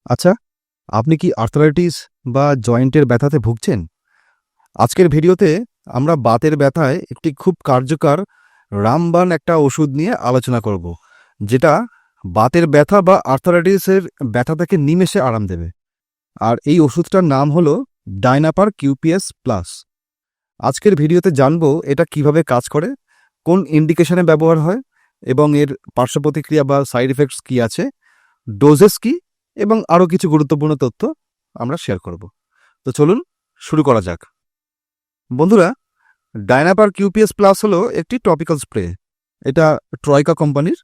আচ্ছা, আপনি কি আর্থ্রাইটিস বা জয়েন্টের ব্যথাতে ভুগছেন? আজকের ভিডিওতে আমরা বাতের ব্যথায় একটি খুব কার্যকর রামবাণ একটা ওষুধ নিয়ে আলোচনা করব, যেটা বাতের ব্যথা বা আর্থ্রাইটিসের ব্যথা থেকে নিমেষে আরাম দেবে। আর এই ওষুধটার নাম হলো ডাইনাপার কিউপিএস প্লাস। আজকের ভিডিওতে জানবো এটা কিভাবে কাজ করে, কোন ইন্ডিকেশনে ব্যবহার হয় এবং এর পার্শ্ব প্রতিক্রিয়া বা সাইড এফেক্টস কী আছে, ডোজেস কী এবং আরও কিছু গুরুত্বপূর্ণ তথ্য আমরা শেয়ার করব। তো চলুন শুরু করা যাক। বন্ধুরা, ডাইনাপার কিউপিএস প্লাস হলো একটি টপিক্যাল স্প্রে। এটা ট্রয়কা কোম্পানির।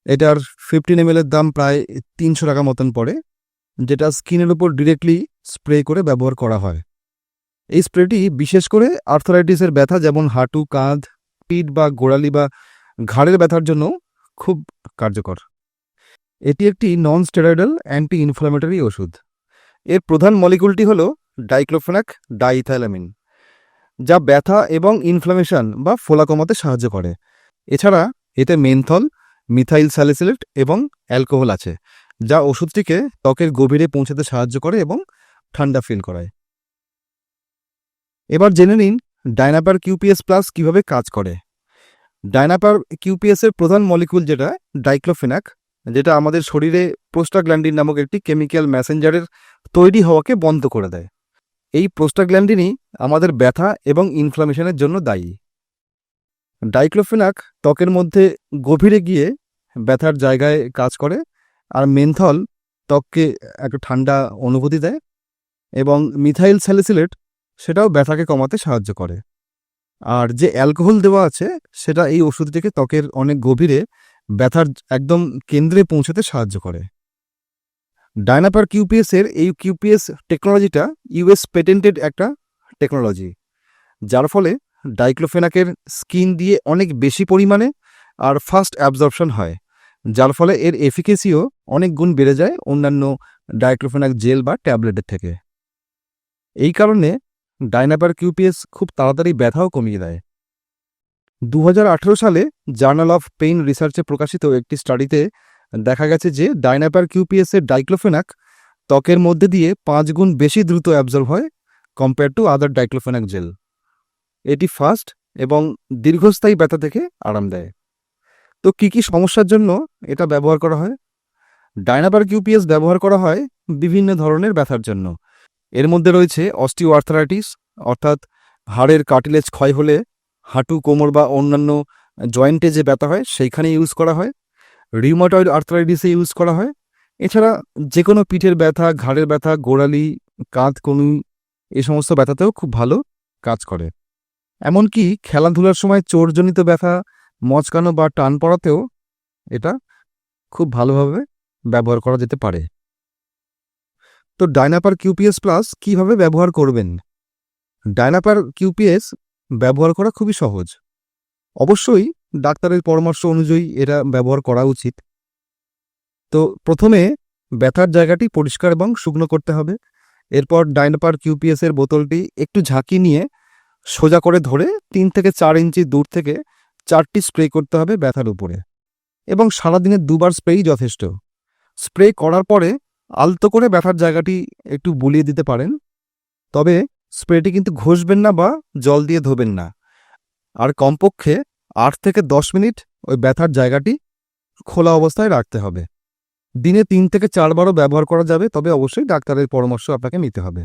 এটার 15 ml এর দাম প্রায় 300 টাকা মতন পড়ে, যেটা স্কিনের উপর ডিরেক্টলি স্প্রে করে ব্যবহার করা হয়। এই স্প্রেটি বিশেষ করে আর্থ্রাইটিসের ব্যথা, যেমন হাঁটু, কাঁধ, পিঠ বা গোড়ালি বা ঘাড়ের ব্যথার জন্য খুব কার্যকর। এটি একটি নন স্টেরয়েডাল অ্যান্টি ইনফ্ল্যামেটরি ওষুধ। এর প্রধান মলিকুলটি হল ডাইক্লোফেনাক ডাইইথাইলামিন, যা ব্যথা এবং ইনফ্লামেশন বা ফোলা কমাতে সাহায্য করে। এছাড়া এতে মেনথল, মিথাইল স্যালিসিলেট এবং অ্যালকোহল আছে, যা ওষুধটিকে ত্বকের গভীরে পৌঁছাতে সাহায্য করে এবং ঠান্ডা ফিল করায়। এবার জেনে নিন ডাইনাপার কিউপিএস প্লাস কীভাবে কাজ করে। ডাইনাপার কিউপিএসের প্রধান মলিকুল যেটা ডাইক্লোফেনাক, যেটা আমাদের শরীরে প্রোস্টাগ্ল্যান্ডিন নামক একটি কেমিক্যাল মেসেঞ্জারের তৈরি হওয়াকে বন্ধ করে দেয়। এই প্রোস্টাগ্ল্যান্ডিনই আমাদের ব্যথা এবং ইনফ্লামেশনের জন্য দায়ী। ডাইক্লোফেনাক ত্বকের মধ্যে গভীরে গিয়ে ব্যথার জায়গায় কাজ করে, আর মেনথল ত্বককে একটা ঠান্ডা অনুভূতি দেয়, এবং মিথাইল স্যালিসিলেট সেটাও ব্যথাকে কমাতে সাহায্য করে। আর যে অ্যালকোহল দেওয়া আছে সেটা এই ওষুধটিকে ত্বকের অনেক গভীরে ব্যথার একদম কেন্দ্রে পৌঁছাতে সাহায্য করে। ডাইনাপার কিউপিএসের এই কিউপিএস টেকনোলজিটা ইউএস পেটেন্টেড একটা টেকনোলজি, যার ফলে ডাইক্লোফেনাকের স্কিন দিয়ে অনেক বেশি পরিমাণে আর ফাস্ট অ্যাবজর্পশন হয়, যার ফলে এর এফিকেসিও অনেক গুণ বেড়ে যায় অন্যান্য ডাইক্লোফেনাক জেল বা ট্যাবলেটের থেকে। এই কারণে ডাইনাপার কিউপিএস খুব তাড়াতাড়ি ব্যথাও কমিয়ে দেয়। 2018 সালে জার্নাল অফ পেইন রিসার্চে প্রকাশিত একটি স্টাডিতে দেখা গেছে যে ডাইনাপার কিউপিএসের ডাইক্লোফেনাক ত্বকের মধ্যে দিয়ে 5 গুণ বেশি দ্রুত অ্যাবজর্ব হয় compare to other diclofenac gel. এটি ফাস্ট এবং দীর্ঘস্থায়ী ব্যথা থেকে আরাম দেয়। তো কী কী সমস্যার জন্য এটা ব্যবহার করা হয়? ডাইনাপার কিউপিএস ব্যবহার করা হয় বিভিন্ন ধরনের ব্যথার জন্য। এর মধ্যে রয়েছে অস্টিওআর্থ্রাইটিস, অর্থাৎ হাড়ের কার্টিলেজ ক্ষয় হলে হাঁটু, কোমর বা অন্যান্য জয়েন্টে যে ব্যথা হয় সেইখানে ইউজ করা হয়। রিউমাটয়েড আর্থ্রাইটিসে ইউজ করা হয়। এছাড়া যে কোনো পিঠের ব্যথা, ঘাড়ের ব্যথা, গোড়ালি, কাঁধ, কনুই, এই সমস্ত ব্যথাতেও খুব ভালো কাজ করে। এমনকি খেলাধুলার সময় চোটজনিত ব্যথা, মচকানো বা টান পড়াতেও এটা খুব ভালোভাবে ব্যবহার করা যেতে পারে। তো ডাইনাপার কিউপিএস প্লাস কীভাবে ব্যবহার করবেন? ডাইনাপার কিউপিএস ব্যবহার করা খুবই সহজ। অবশ্যই ডাক্তারের পরামর্শ অনুযায়ী এটা ব্যবহার করা উচিত। তো প্রথমে ব্যথার জায়গাটি পরিষ্কার এবং শুকনো করতে হবে। এরপর ডাইনাপার কিউপিএসের বোতলটি একটু ঝাঁকি নিয়ে সোজা করে ধরে 3 থেকে 4 ইঞ্চি দূর থেকে 4টি স্প্রে করতে হবে ব্যথার উপরে, এবং সারাদিনে 2বার স্প্রেই যথেষ্ট। স্প্রে করার পরে আলতো করে ব্যথার জায়গাটি একটু বুলিয়ে দিতে পারেন, তবে স্প্রেটি কিন্তু ঘষবেন না বা জল দিয়ে ধোবেন না। আর কমপক্ষে 8 থেকে 10 মিনিট ওই ব্যথার জায়গাটি খোলা অবস্থায় রাখতে হবে। দিনে 3 থেকে 4 বারও ব্যবহার করা যাবে, তবে অবশ্যই ডাক্তারের পরামর্শ আপনাকে নিতে হবে।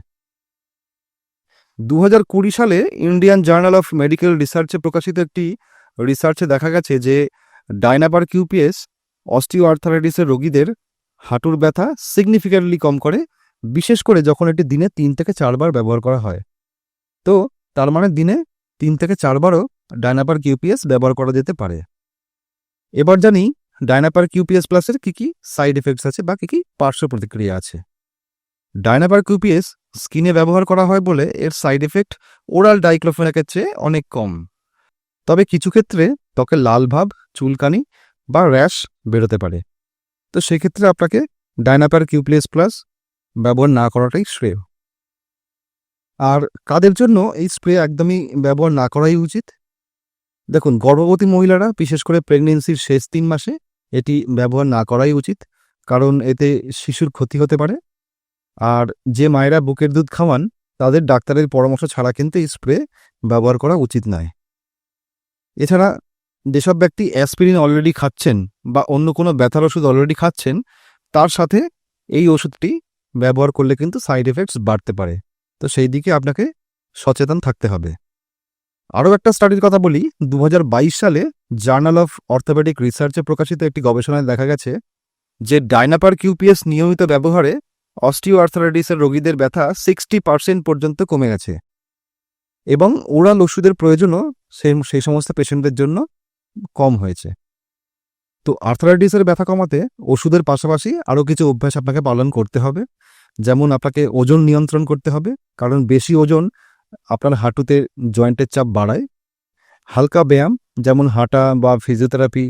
2020 সালে ইন্ডিয়ান জার্নাল অফ মেডিকেল রিসার্চে প্রকাশিত একটি রিসার্চে দেখা গেছে যে ডাইনাপার কিউপিএস অস্টিওআর্থ্রাইটিসের রোগীদের হাঁটুর ব্যথা সিগনিফিক্যান্টলি কম করে, বিশেষ করে যখন এটি দিনে 3 থেকে 4 বার ব্যবহার করা হয়। তো তার মানে দিনে 3 থেকে 4 বারও ডাইনাপার কিউপিএস ব্যবহার করা যেতে পারে। এবার জানি ডাইনাপার কিউপিএস প্লাসের কী কী সাইড এফেক্টস আছে বা কী কী পার্শ্ব প্রতিক্রিয়া আছে। ডাইনাপার কিউপিএস স্কিনে ব্যবহার করা হয় বলে এর সাইড এফেক্ট ওরাল ডাইক্লোফেনাকের চেয়ে অনেক কম, তবে কিছু ক্ষেত্রে ত্বকে লাল ভাব, চুলকানি বা র্যাশ বেরোতে পারে। তো সেক্ষেত্রে আপনাকে ডাইনাপার কিউপিএস প্লাস ব্যবহার না করাটাই শ্রেয়। আর কাদের জন্য এই স্প্রে একদমই ব্যবহার না করাই উচিত? দেখুন, গর্ভবতী মহিলারা, বিশেষ করে প্রেগনেন্সির শেষ 3 মাসে এটি ব্যবহার না করাই উচিত। কারণ এতে শিশুর ক্ষতি হতে পারে। আর যে মায়েরা বুকের দুধ খাওয়ান তাদের ডাক্তারের পরামর্শ ছাড়া কিন্তু এই স্প্রে ব্যবহার করা উচিত নয়। এছাড়া যেসব ব্যক্তি অ্যাসপিরিন অলরেডি খাচ্ছেন বা অন্য কোনো ব্যথার ওষুধ অলরেডি খাচ্ছেন, তার সাথে এই ওষুধটি ব্যবহার করলে কিন্তু সাইড এফেক্টস বাড়তে পারে। তো সেই দিকে আপনাকে সচেতন থাকতে হবে। আরও একটা স্টাডির কথা বলি, 2022 সালে জার্নাল অফ অর্থোপেডিক রিসার্চে প্রকাশিত একটি গবেষণায় দেখা গেছে যে ডাইনাপার কিউপিএস নিয়মিত ব্যবহারে অস্টিও আর্থারাইটিসের রোগীদের ব্যথা 60% পর্যন্ত কমে গেছে এবং ওরাল ওষুধের প্রয়োজনও সেই সমস্ত পেশেন্টদের জন্য কম হয়েছে। তো আর্থারাইটিসের ব্যথা কমাতে ওষুধের পাশাপাশি আরও কিছু অভ্যাস আপনাকে পালন করতে হবে। যেমন আপনাকে ওজন নিয়ন্ত্রণ করতে হবে, কারণ বেশি ওজন আপনার হাঁটুতে জয়েন্টের চাপ বাড়ায়। হালকা ব্যায়াম যেমন হাঁটা বা ফিজিওথেরাপি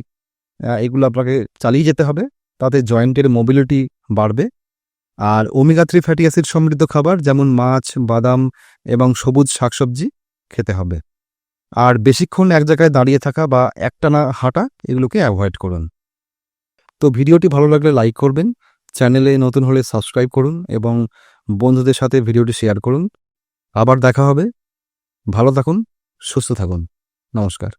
এগুলো আপনাকে চালিয়ে যেতে হবে, তাতে জয়েন্টের মোবিলিটি বাড়বে। আর ওমেগা 3 ফ্যাটি অ্যাসিড সমৃদ্ধ খাবার যেমন মাছ, বাদাম এবং সবুজ শাকসবজি খেতে হবে। আর বেশিক্ষণ এক জায়গায় দাঁড়িয়ে থাকা বা একটানা হাঁটা এগুলোকে অ্যাভয়েড করুন। তো ভিডিওটি ভালো লাগলে লাইক করবেন, চ্যানেলে নতুন হলে সাবস্ক্রাইব করুন এবং বন্ধুদের সাথে ভিডিওটি শেয়ার করুন। আবার দেখা হবে। ভালো থাকুন, সুস্থ থাকুন। নমস্কার।